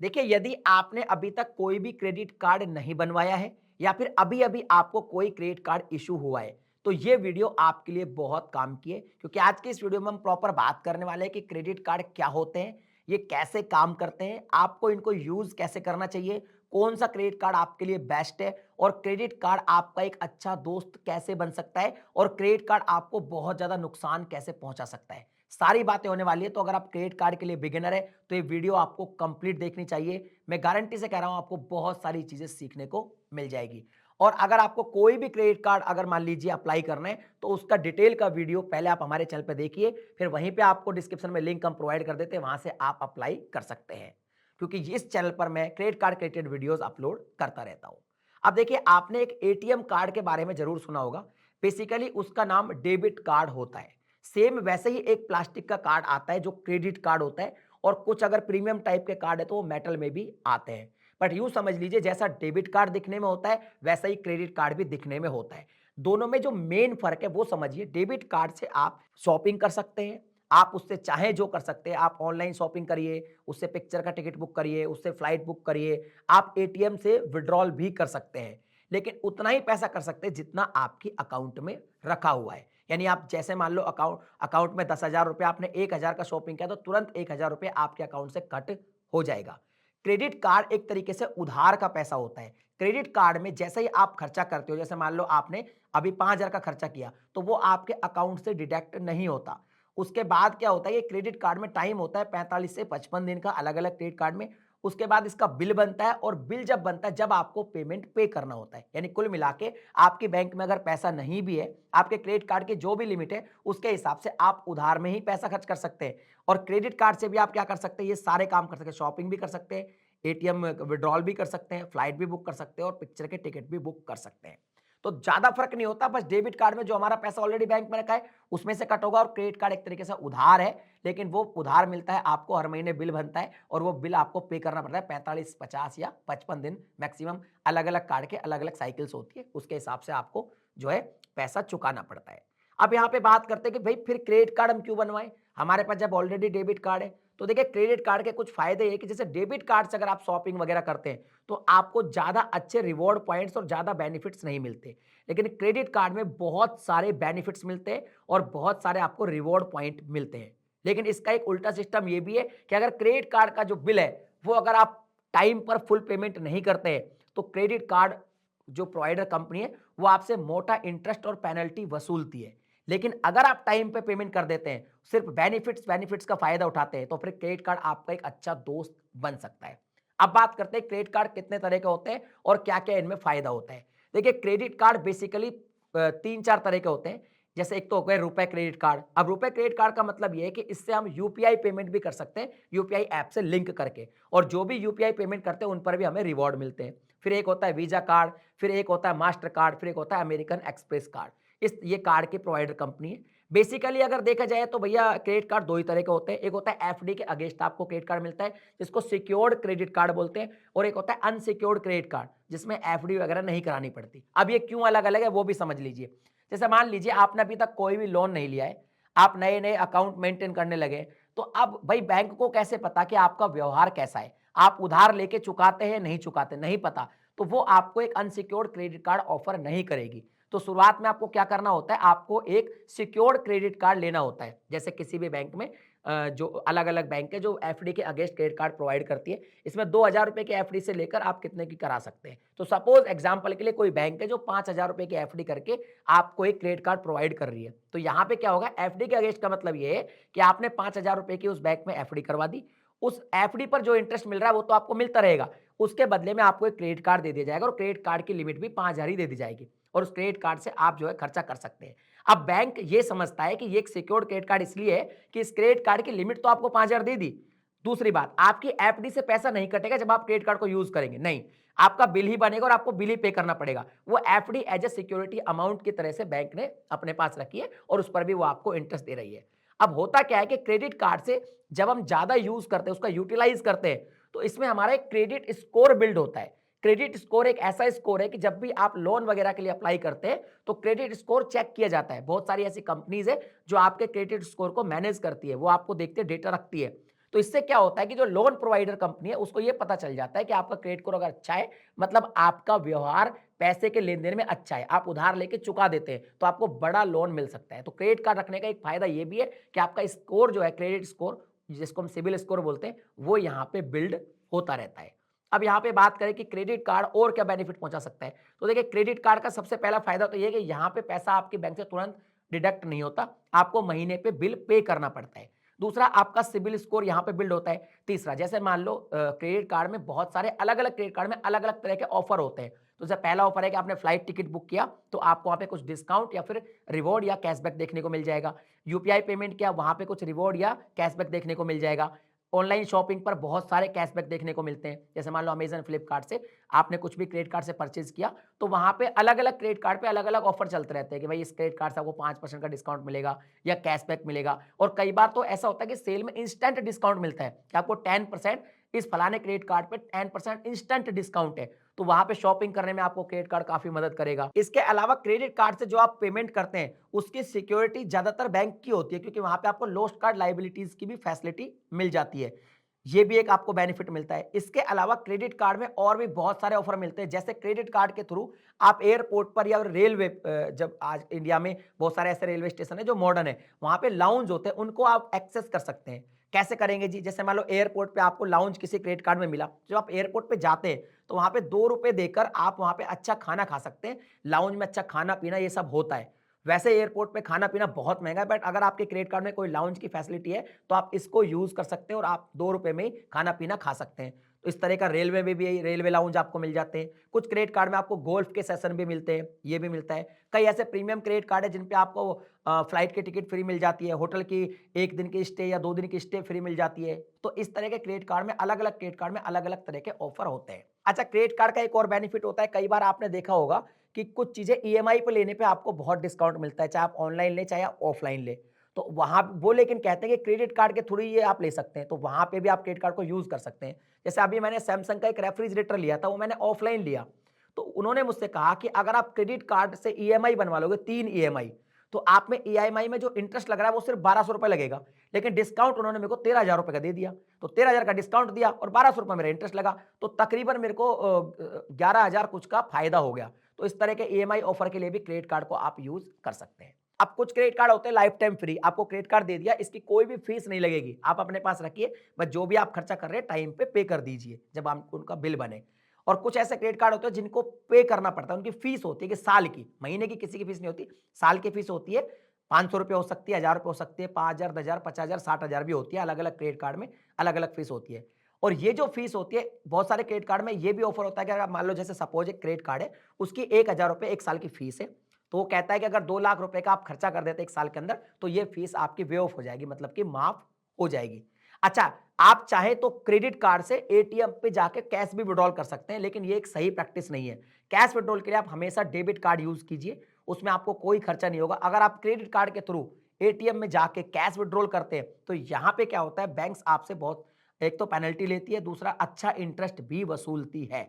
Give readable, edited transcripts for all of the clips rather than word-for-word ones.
देखिए, यदि आपने अभी तक कोई भी क्रेडिट कार्ड नहीं बनवाया है या फिर अभी-अभी आपको कोई क्रेडिट कार्ड इश्यू हुआ है, तो ये वीडियो आपके लिए बहुत काम की है क्योंकि आज की इस वीडियो में हम प्रॉपर बात करने वाले हैं कि क्रेडिट कार्ड क्या होते हैं, ये कैसे काम करते हैं, आपको इनको यूज़ कैसे करना चाहिए, कौन-सा क्रेडिट कार्ड आपके लिए बेस्ट है और क्रेडिट कार्ड आपका एक अच्छा दोस्त कैसे बन सकता है और क्रेडिट कार्ड आपको बहुत ज़्यादा नुकसान कैसे पहुँचा सकता है। सारी बातें होने वाली है, तो अगर आप क्रेडिट कार्ड के लिए बिगिनर है तो ये वीडियो आपको कंप्लीट देखनी चाहिए। मैं गारंटी से कह रहा हूं आपको बहुत सारी चीजें सीखने को मिल जाएगी। और अगर आपको कोई भी क्रेडिट कार्ड अगर मान लीजिए अप्लाई करना है तो उसका डिटेल का वीडियो पहले आप हमारे चैनल पे देखिए, फिर वहीं पे आपको डिस्क्रिप्शन में लिंक हम प्रोवाइड कर देते हैं, वहां से आप अप्लाई कर सकते हैं क्योंकि इस चैनल पर मैं credit card related videos upload करता रहता हूं। अब देखिए, आपने एक एटीएम कार्ड के बारे में जरूर सुना होगा। बेसिकली उसका नाम डेबिट कार्ड होता है। सेम वैसे ही एक प्लास्टिक का कार्ड आता है जो क्रेडिट कार्ड होता है, और कुछ अगर प्रीमियम टाइप के कार्ड है तो वो मेटल में भी आते हैं। बट यूं समझ लीजिए, जैसा डेबिट कार्ड दिखने में होता है वैसा ही क्रेडिट कार्ड भी दिखने में होता है। दोनों में जो मेन फर्क है वो समझिए, डेबिट कार्ड से आप शॉपिंग कर सकते हैं, आप उससे चाहे जो कर सकते हैं, आप ऑनलाइन शॉपिंग करिए, उससे पिक्चर का टिकट बुक करिए, उससे फ्लाइट बुक करिए, आप एटीएम से विड्रॉल भी कर सकते हैं, लेकिन उतना ही पैसा कर सकते हैं जितना आपकी अकाउंट में रखा हुआ है। यानी आप जैसे मान लो अकाउंट अकाउंट में 10,000 रुपए, आपने 1,000 का शॉपिंग किया तो तुरंत 1,000 रुपए आपके अकाउंट से कट हो जाएगा। क्रेडिट कार्ड एक तरीके से उधार का पैसा होता है। क्रेडिट कार्ड में जैसे ही आप खर्चा करते हो, जैसे मान लो आपने अभी 5,000 का खर्चा किया तो वो आपके अकाउंट से डिडक्ट नहीं होता। उसके बाद क्या होता है, ये क्रेडिट कार्ड में टाइम होता है 45 से 55 दिन का, अलग अलग क्रेडिट कार्ड में। उसके बाद इसका बिल बनता है, और बिल जब बनता है जब आपको पेमेंट पे करना होता है। यानी कुल मिला के आपके बैंक में अगर पैसा नहीं भी है, आपके क्रेडिट कार्ड की जो भी लिमिट है उसके हिसाब से आप उधार में ही पैसा खर्च कर सकते हैं। और क्रेडिट कार्ड से भी आप क्या कर सकते हैं, ये सारे काम कर सकते हैं, शॉपिंग भी कर सकते हैं, एटीएम विड्रॉल भी कर सकते हैं, फ्लाइट भी बुक कर सकते हैं और पिक्चर के टिकट भी बुक कर सकते हैं। तो ज्यादा फर्क नहीं होता, बस डेबिट कार्ड में जो हमारा पैसा ऑलरेडी बैंक में रखा है उसमें से कट होगा, और क्रेडिट कार्ड एक तरीके से उधार है, लेकिन वो उधार मिलता है आपको, हर महीने बिल बनता है और वो बिल आपको पे करना पड़ता है 45, 50 या 55 दिन मैक्सिमम। अलग अलग कार्ड के अलग अलग साइकिल्स होती है, उसके हिसाब से आपको जो है पैसा चुकाना पड़ता है। अब यहाँ पे बात करते हैं कि भाई फिर क्रेडिट कार्ड हम क्यों बनवाएं, हमारे पास जब ऑलरेडी डेबिट कार्ड है। तो देखिए, क्रेडिट कार्ड के कुछ फायदे हैं कि जैसे डेबिट कार्ड से अगर आप शॉपिंग वगैरह करते हैं तो आपको ज्यादा अच्छे रिवॉर्ड पॉइंट्स और ज्यादा बेनिफिट्स नहीं मिलते, लेकिन क्रेडिट कार्ड में बहुत सारे बेनिफिट्स मिलते हैं और बहुत सारे आपको रिवॉर्ड पॉइंट मिलते हैं। लेकिन इसका एक उल्टा सिस्टम ये भी है कि अगर क्रेडिट कार्ड का जो बिल है वो अगर आप टाइम पर फुल पेमेंट नहीं करते हैं तो क्रेडिट कार्ड जो प्रोवाइडर कंपनी है वो आपसे मोटा इंटरेस्ट और पेनल्टी वसूलती है। लेकिन अगर आप टाइम पे पेमेंट कर देते हैं, सिर्फ बेनिफिट्स बेनिफिट्स का फायदा उठाते हैं, तो फिर क्रेडिट कार्ड आपका एक अच्छा दोस्त बन सकता है। अब बात करते हैं क्रेडिट कार्ड कितने तरह के होते हैं और क्या क्या इनमें फायदा होता है। देखिए, क्रेडिट कार्ड बेसिकली 3-4 तरह के होते हैं। जैसे एक तो हो गए रुपए क्रेडिट कार्ड। अब रुपए क्रेडिट कार्ड का मतलब ये है कि इससे हम यूपीआई पेमेंट भी कर सकते हैं, यूपीआई ऐप से लिंक करके, और जो भी यूपीआई पेमेंट करते हैं उन पर भी हमें रिवॉर्ड मिलते हैं। फिर एक होता है वीजा कार्ड, फिर एक होता है मास्टर कार्ड, फिर एक होता है अमेरिकन एक्सप्रेस कार्ड। इस ये कार्ड के प्रोवाइडर कंपनी है। बेसिकली अगर देखा जाए तो भैया क्रेडिट कार्ड दो ही तरह के होते हैं। एक होता है एफडी के अगेंस्ट आपको क्रेडिट कार्ड मिलता है, जिसको सिक्योर्ड क्रेडिट कार्ड बोलते हैं, और एक होता है अनसिक्योर्ड क्रेडिट कार्ड जिसमें एफडी वगैरह नहीं करानी पड़ती। अब ये क्यों अलग अलग है वो भी समझ लीजिए। जैसे मान लीजिए आपने अभी तक कोई भी लोन नहीं लिया है, आप नए नए अकाउंट मेंटेन करने लगे, तो अब भाई बैंक को कैसे पता कि आपका व्यवहार कैसा है, आप उधार लेके चुकाते हैं नहीं चुकाते, नहीं पता, तो वो आपको एक अनसिक्योर्ड क्रेडिट कार्ड ऑफर नहीं करेगी। तो शुरुआत में आपको क्या करना होता है, आपको एक सिक्योर्ड क्रेडिट कार्ड लेना होता है। जैसे किसी भी बैंक में जो अलग अलग बैंक है जो एफडी के अगेंस्ट क्रेडिट कार्ड प्रोवाइड करती है, इसमें 2,000 रुपए की एफडी से लेकर आप कितने की करा सकते हैं। तो सपोज एग्जांपल के लिए कोई बैंक है जो 5,000 रुपए की एफडी करके आपको एक क्रेडिट कार्ड प्रोवाइड कर रही है, तो यहाँ पे क्या होगा, एफडी के अगेंस्ट का मतलब ये है कि आपने 5,000 रुपए की उस बैंक में एफडी करवा दी, उस एफडी पर जो इंटरेस्ट मिल रहा है वो तो आपको मिलता रहेगा, उसके बदले में आपको एक क्रेडिट कार्ड दे दिया जाएगा, और क्रेडिट कार्ड की लिमिट भी 5,000 ही दे दी जाएगी, और उस क्रेडिट कार्ड से आप जो है खर्चा कर सकते हैं। अब बैंक ये समझता है कि ये एक सिक्योर्ड क्रेडिट कार्ड इसलिए है कि इस क्रेडिट कार्ड की लिमिट तो आपको 5,000 दे दी। दूसरी बात, आपकी एफडी से पैसा नहीं कटेगा जब आप क्रेडिट कार्ड को यूज करेंगे, नहीं, आपका बिल ही बनेगा और आपको बिल ही पे करना पड़ेगा। वो FD as a security amount की तरह से बैंक ने अपने पास रखी है, और उस पर भी वो आपको इंटरेस्ट दे रही है। अब होता क्या है कि क्रेडिट कार्ड से जब हम ज्यादा यूज करते हैं, उसका यूटिलाइज करते हैं, तो इसमें हमारा एक क्रेडिट स्कोर बिल्ड होता है। क्रेडिट स्कोर एक ऐसा स्कोर है कि जब भी आप लोन वगैरह के लिए अप्लाई करते हैं तो क्रेडिट स्कोर चेक किया जाता है। बहुत सारी ऐसी कंपनीज है जो आपके क्रेडिट स्कोर को मैनेज करती है, वो आपको देखते डेटा रखती है। तो इससे क्या होता है कि जो लोन प्रोवाइडर कंपनी है उसको ये पता चल जाता है कि आपका क्रेडिट स्कोर अगर अच्छा है, मतलब आपका व्यवहार पैसे के लेन देन में अच्छा है, आप उधार लेके चुका देते हैं, तो आपको बड़ा लोन मिल सकता है। तो क्रेडिट कार्ड रखने का एक फायदा ये भी है कि आपका स्कोर जो है, क्रेडिट स्कोर जिसको हम सिबिल स्कोर बोलते हैं, वो यहाँ पे बिल्ड होता रहता है। अब यहाँ पे बात करें कि क्रेडिट कार्ड और क्या बेनिफिट पहुंचा सकता है, तो देखिए क्रेडिट कार्ड का सबसे पहला फायदा तो ये है कि यहाँ पे पैसा आपके बैंक से तुरंत डिडक्ट नहीं होता, आपको महीने पे बिल पे करना पड़ता है। दूसरा, आपका सिबिल स्कोर यहाँ पे बिल्ड होता है। तीसरा, जैसे मान लो क्रेडिट कार्ड में बहुत सारे अलग-अलग क्रेडिट कार्ड में अलग-अलग तरह के ऑफर होते हैं। तो जैसे पहला ऑफर है कि आपने फ्लाइट टिकट बुक किया तो आपको वहाँ पे कुछ डिस्काउंट या फिर रिवॉर्ड या कैशबैक देखने को मिल जाएगा। यूपीआई पेमेंट किया, वहाँ पे कुछ रिवॉर्ड या कैशबैक देखने को मिल जाएगा। ऑनलाइन शॉपिंग पर बहुत सारे कैशबैक देखने को मिलते हैं। जैसे मान लो अमेज़न, फ्लिपकार्ट से आपने कुछ भी क्रेडिट कार्ड से परचेज़ किया, तो वहाँ पे अलग-अलग क्रेडिट कार्ड पे अलग-अलग ऑफर चलते रहते हैं कि भाई इस क्रेडिट कार्ड से आपको 5% का डिस्काउंट मिलेगा या कैशबैक मिलेगा। और कई बार तो ऐसा होता है कि सेल में इंस्टेंट डिस्काउंट मिलता है कि आपको 10% इस फलाने क्रेडिट कार्ड पे 10% इंस्टेंट डिस्काउंट है। तो वहाँ पे शॉपिंग करने में आपको क्रेडिट कार्ड काफ़ी मदद करेगा। इसके अलावा क्रेडिट कार्ड से जो आप पेमेंट करते हैं, उसकी सिक्योरिटी ज़्यादातर बैंक की होती है, क्योंकि वहाँ पे आपको लॉस्ट कार्ड लायबिलिटीज़ की भी फैसिलिटी मिल जाती है। ये भी एक आपको बेनिफिट मिलता है। इसके अलावा क्रेडिट कार्ड में और भी बहुत सारे ऑफर मिलते हैं। जैसे क्रेडिट कार्ड के थ्रू आप एयरपोर्ट पर या रेलवे जब आज इंडिया में बहुत सारे ऐसे रेलवे स्टेशन है जो मॉडर्न है, वहाँ पे लाउंज होते हैं, उनको आप एक्सेस कर सकते हैं। कैसे करेंगे जी? जैसे मान लो एयरपोर्ट पे आपको लाउंज किसी क्रेडिट कार्ड में मिला, जब आप एयरपोर्ट पे जाते हैं, तो वहाँ पे ₹2 देकर आप वहाँ पे अच्छा खाना खा सकते हैं। लाउंज में अच्छा खाना-पीना ये सब होता है। वैसे एयरपोर्ट पे खाना-पीना बहुत महँगा है, बट अगर आपके क्रेडिट कार्ड में कोई लाउंज की फैसिलिटी है, तो आप इसको यूज़ कर सकते हैं और आप ₹2 में ही खाना-पीना खा सकते हैं। तो इस तरह का रेलवे में भी रेलवे लाउंज आपको मिल जाते हैं। कुछ क्रेडिट कार्ड में आपको गोल्फ के सेशन भी मिलते हैं, ये भी मिलता है। कई ऐसे प्रीमियम क्रेडिट कार्ड है जिन पे आपको फ्लाइट की टिकट फ्री मिल जाती है, होटल की 1 दिन की स्टे या 2 दिन की स्टे फ्री मिल जाती है। तो इस तरह के क्रेडिट कार्ड में अलग-अलग क्रेडिट कार्ड में अलग-अलग तरह के ऑफर होते हैं। अच्छा, क्रेडिट कार्ड का एक और बेनिफिट होता है, कई बार आपने देखा होगा कि कुछ चीज़ें ईएमआई पे लेने पे आपको बहुत डिस्काउंट मिलता है, चाहे आप ऑनलाइन लें, चाहे आप ऑफलाइन लें। तो वहाँ वो लेकिन कहते हैं कि क्रेडिट कार्ड के थ्रू ही ये आप ले सकते हैं, तो वहाँ पे भी आप क्रेडिट कार्ड को यूज़ कर सकते हैं। जैसे अभी मैंने सैमसंग का एक रेफ्रिजरेटर लिया था, वो मैंने ऑफलाइन लिया। तो उन्होंने मुझसे कहा कि अगर आप क्रेडिट कार्ड से ईएमआई बनवा लोगे 3 ईएमआई, तो आप में ईएमआई में जो इंटरेस्ट लग रहा है वो सिर्फ ₹1200 लगेगा। लेकिन डिस्काउंट उन्होंने मेरे को ₹13,000 का दे दिया। तो 13,000 का डिस्काउंट दिया और ₹1200 मेरा इंटरेस्ट लगा। तो तकरीबन मेरे को 11,000 कुछ का फ़ायदा हो गया। तो इस तरह के ईएमआई ऑफर के लिए भी क्रेडिट कार्ड को आप यूज़ कर सकते हैं। अब कुछ क्रेडिट कार्ड होते हैं लाइफ टाइम फ्री, आपको क्रेडिट कार्ड दे दिया, इसकी कोई भी फीस नहीं लगेगी, आप अपने पास रखिए, बस जो भी आप खर्चा कर रहे हैं टाइम पे पे कर दीजिए जब आप उनका बिल बने। और कुछ ऐसे क्रेडिट कार्ड होते हैं जिनको पे करना पड़ता है, उनकी फीस होती है कि साल की, महीने की किसी की फीस नहीं होती, साल की फीस होती है। ₹500 हो सकती है, ₹1000 हो सकती है, 5000, 10000, 50000, 60000 भी होती है। अलग अलग क्रेडिट कार्ड में अलग अलग फीस होती है। और ये जो फीस होती है, बहुत सारे क्रेडिट कार्ड में ये भी ऑफर होता है कि अगर मान लो जैसे सपोज एक क्रेडिट कार्ड है, उसकी ₹1000 एक साल की फीस है, तो वो कहता है कि अगर ₹2,00,000 का आप खर्चा कर देते हैं 1 साल के अंदर, तो ये फीस आपकी वेव ऑफ हो जाएगी, मतलब कि माफ हो जाएगी। अच्छा, आप चाहें तो क्रेडिट कार्ड से एटीएम पे जाके कैश भी विथड्रॉल कर सकते हैं, लेकिन ये एक सही प्रैक्टिस नहीं है। कैश विथड्रॉल के लिए आप हमेशा डेबिट कार्ड यूज़ कीजिए, उसमें आपको कोई खर्चा नहीं होगा। अगर आप क्रेडिट कार्ड के थ्रू एटीएम में जाके कैश विथड्रॉल करते हैं, तो यहाँ पे क्या होता है, बैंक्स आपसे बहुत, एक तो पेनल्टी लेती है, दूसरा अच्छा इंटरेस्ट भी वसूलती है।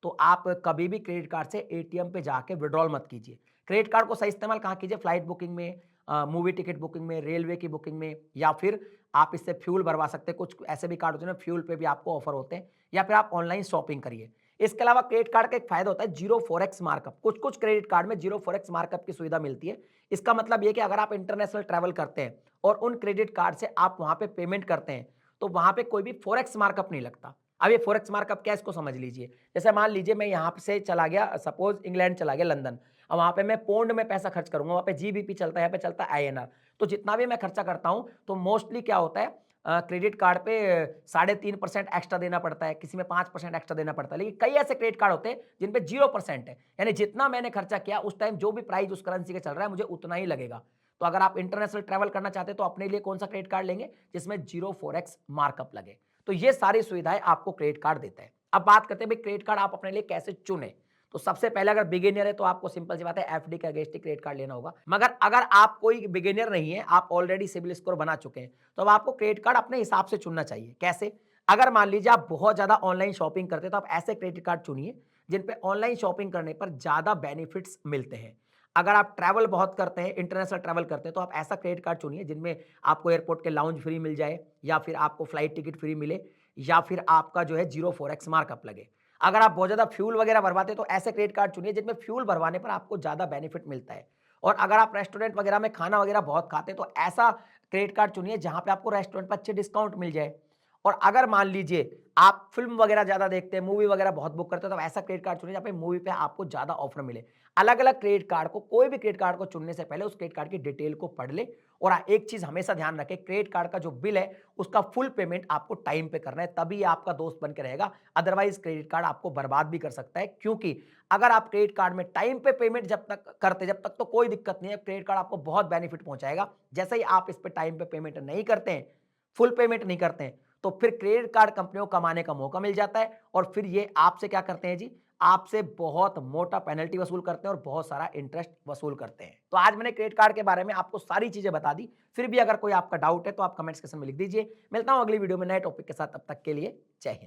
तो आप कभी भी क्रेडिट कार्ड से एटीएम पे जाके विथड्रॉल मत कीजिए। क्रेडिट कार्ड को सही इस्तेमाल कहाँ कीजिए? फ्लाइट बुकिंग में, मूवी टिकट बुकिंग में, रेलवे की बुकिंग में, या फिर आप इससे फ्यूल भरवा सकते हैं। कुछ ऐसे भी कार्ड होते हैं ना, फ्यूल पे भी आपको ऑफर होते हैं, या फिर आप ऑनलाइन शॉपिंग करिए। इसके अलावा क्रेडिट कार्ड का एक फायदा होता है जीरो फॉरेक्स मार्कअप। कुछ-कुछ क्रेडिट कार्ड में जीरो फॉरेक्स मार्कअप की सुविधा मिलती है। इसका मतलब ये कि अगर आप इंटरनेशनल ट्रैवल करते हैं और उन क्रेडिट कार्ड से आप वहाँ पे पेमेंट करते हैं, तो वहाँ पे कोई भी फॉरेक्स मार्कअप नहीं लगता। अब ये फॉरेक्स मार्कअप क्या है, इसको समझ लीजिए। जैसे मान लीजिए मैं यहाँ से चला गया, सपोज इंग्लैंड चला गया, लंदन। अब वहाँ पे मैं पौंड में पैसा खर्च करूँगा, वहाँ पे जीबीपी चलता है, यहाँ पे चलता है आईएनआर। तो जितना भी मैं खर्चा करता हूँ, तो मोस्टली क्या होता है, क्रेडिट कार्ड पे 3.5% एक्स्ट्रा देना पड़ता है, किसी में 5% एक्स्ट्रा देना पड़ता है। लेकिन कई ऐसे क्रेडिट कार्ड होते हैं जिन पे 0% है, यानी जितना मैंने खर्चा किया उस टाइम जो भी प्राइस उस करेंसी का चल रहा है मुझे उतना ही लगेगा। तो अगर आप इंटरनेशनल ट्रैवल करना चाहते हैं तो अपने लिए कौन सा क्रेडिट कार्ड लेंगे जिसमें जीरो फॉरेक्स मार्कअप लगे। तो ये सारी सुविधाएं आपको क्रेडिट कार्ड देता है। अब बात करते हैं भाई क्रेडिट कार्ड आप अपने लिए कैसे चुने। तो सबसे पहले अगर बिगिनर है तो आपको सिंपल सी बात है एफडी का अगेंस्ट क्रेडिट कार्ड लेना होगा। मगर अगर आप कोई बिगिनर नहीं है, आप ऑलरेडी सिबिल स्कोर बना चुके हैं, तो अब आपको क्रेडिट कार्ड अपने हिसाब से चुनना चाहिए। कैसे? अगर मान लीजिए आप बहुत ज्यादा ऑनलाइन शॉपिंग करते हैं तो आप ऐसे क्रेडिट कार्ड चुनिए जिन पे ऑनलाइन शॉपिंग करने पर ज्यादा बेनिफिट्स मिलते हैं। अगर आप ट्रैवल बहुत करते हैं, इंटरनेशनल ट्रैवल करते हैं, तो आप ऐसा क्रेडिट कार्ड चुनिए जिनमें आपको एयरपोर्ट के लाउंज फ्री मिल जाए, या फिर आपको फ्लाइट टिकट फ्री मिले, या फिर आपका जो है 0 फॉरेक्स मार्कअप लगे। अगर आप बहुत ज़्यादा फ्यूल वगैरह भरवाते हैं, तो ऐसे क्रेडिट कार्ड चुनिए जिनमें फ्यूल भरवाने पर आपको ज़्यादा बेनिफिट मिलता है। और अगर आप रेस्टोरेंट वगैरह में खाना वगैरह बहुत खाते हैं, तो ऐसा क्रेडिट कार्ड चुनिए जहाँ पे आपको रेस्टोरेंट पर अच्छे डिस्काउंट मिल जाए। और अगर मान लीजिए आप फ़िल्म वगैरह ज़्यादा देखते हैं, मूवी वगैरह बहुत बुक करते हैं, तो ऐसा क्रेडिट कार्ड चुनिए जहाँ पे मूवी पे आपको ज़्यादा ऑफ़र मिले। अलग-अलग क्रेडिट कार्ड को, कोई भी क्रेडिट कार्ड को चुनने से पहले उस क्रेडिट कार्ड की डिटेल को पढ़ लें। और एक चीज़ हमेशा ध्यान रखें, क्रेडिट कार्ड का जो बिल है, उसका फुल पेमेंट आपको टाइम पे करना है, तभी ये आपका दोस्त बन के रहेगा। अदरवाइज़ क्रेडिट कार्ड आपको बर्बाद भी कर सकता है, क्योंकि अगर आप क्रेडिट कार्ड में टाइम पे पेमेंट जब तक तो कोई दिक्कत नहीं है, क्रेडिट कार्ड आपको बहुत बेनिफिट पहुँचाएगा। जैसे ही आप इस पे टाइम पे पेमेंट नहीं करते हैं, फुल पेमेंट नहीं करते हैं, तो फिर क्रेडिट कार्ड कंपनियों को कमाने का मौका मिल जाता है, और फिर ये आपसे क्या करते हैं जी, आपसे बहुत मोटा पेनल्टी वसूल करते हैं और बहुत सारा इंटरेस्ट वसूल करते हैं। तो आज मैंने क्रेडिट कार्ड के बारे में आपको सारी चीजें बता दी। फिर भी अगर कोई आपका डाउट है तो आप कमेंट सेक्शन में लिख दीजिए। मिलता हूं अगली वीडियो में नए टॉपिक के साथ, तब तक के लिए जय हिंद।